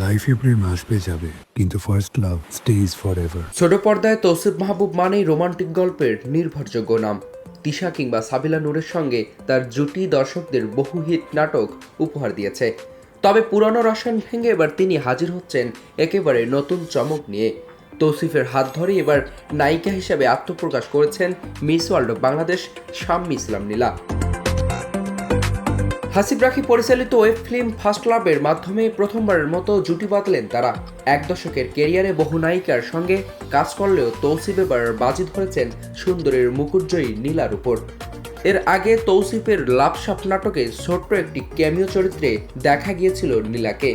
লাইফে প্রেম আসবে যাবে, কিন্তু first love stage for ever. ছোট পর্দায় তৌসিফ মাহবুব মানেই রোমান্টিক গল্পের নির্ভরযোগ্য নাম। তিশা কিংবা সাবিলা নূরের সঙ্গে তার জুটি দর্শকদের বহু হিট নাটক উপহার দিয়েছে। তবে পুরনো রসায়ন ভেঙে এবার তিনি হাজির হচ্ছেন একেবারে নতুন চমক নিয়ে। তৌসিফের হাত ধরে এবার নায়িকা হিসেবে আত্মপ্রকাশ করেছেন মিস ওয়ার্ল্ড বাংলাদেশ শাম্মী ইসলাম নীলা। হাসিব রাখি পরিচালিত ওয়েব ফিল্ম ফার্স্ট লাভের মাধ্যমে প্রথমবারের মতো জুটি বাঁধলেন তারা। এক দশকের কেরিয়ারে বহু নায়িকার সঙ্গে কাজ করলেও তৌসিফ এবার বাজি ধরেছেন সুন্দরীর মুকুটজয়ী নীলার উপর। এর আগে তৌসিফের লাভসাপ নাটকে ছোট্ট একটি ক্যামিও চরিত্রে দেখা গিয়েছিল নীলাকে।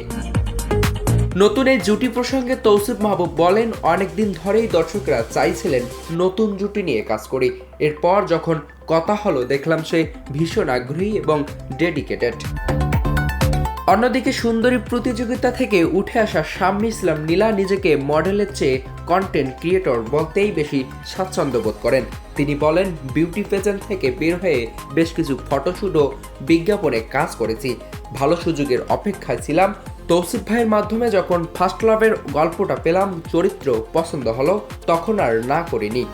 নতুন এই জুটি প্রসঙ্গে তৌসিফ মাহবুব বলেন, অনেকদিন ধরেই দর্শকরা চাইছিলেন নতুন জুটি নিয়ে কাজ করি। এরপর যখন কথা হলো দেখলাম সে ভীষণ আগ্রহী এবং ডেডিকেটেড। অন্যদিকে সুন্দরী প্রতিযোগিতা থেকে উঠে আসা শাম্মী ইসলাম নীলা নিজেকে মডেলের চেয়ে কন্টেন্ট ক্রিয়েটর বলতেই বেশি স্বাচ্ছন্দ্য বোধ করেন। তিনি বলেন, বিউটি পেজেন্ট থেকে বের হয়ে বেশ কিছু ফটোশুট ও বিজ্ঞাপনে কাজ করেছি। ভালো সুযোগের অপেক্ষায় ছিলাম। তৌসিফ ভাইয়ের মাধ্যমে যখন ফার্স্ট লাভের গল্পটা পেলাম, চরিত্র পছন্দ হলো, তখন আর না করিনি।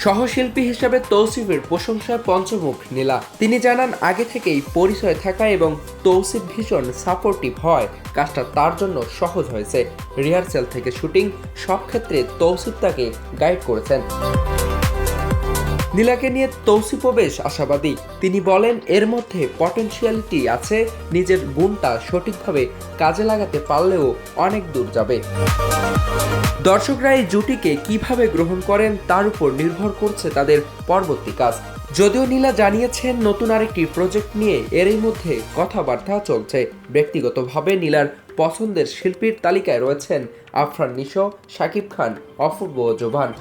সহশিল্পী হিসেবে তৌসিফের প্রশংসায় পঞ্চমুখ নীলা। তিনি জানান, আগে থেকেই পরিচয় থাকা এবং তৌসিফ ভীষণ সাপোর্টিভ হয় কাজটা তার জন্য সহজ হয়েছে। রিহার্সেল থেকে শুটিং সব ক্ষেত্রে তৌসিফ তাকে গাইড করেছেন। নীলাকে নিয়ে তৌসিফও বেশ আশাবাদী। তিনি বলেন, এর মধ্যে পটেনশিয়ালিটি আছে, নিজের গুণটা সঠিকভাবে কাজে লাগাতে পারলেও অনেক দূর যাবে। দর্শকরা এই জুটিকে কিভাবে গ্রহণ করেন তার উপর নির্ভর করছে তাদের পরবর্তী কাজ। যদিও নীলা জানিয়েছেন নতুন আরেকটি প্রজেক্ট নিয়ে এরই মধ্যে কথাবার্তা চলছে। ব্যক্তিগতভাবে নীলার পছন্দের শিল্পীর তালিকায় রয়েছেন আফরান নিশো, শাকিব খান, অপূর্ব ও জোভান।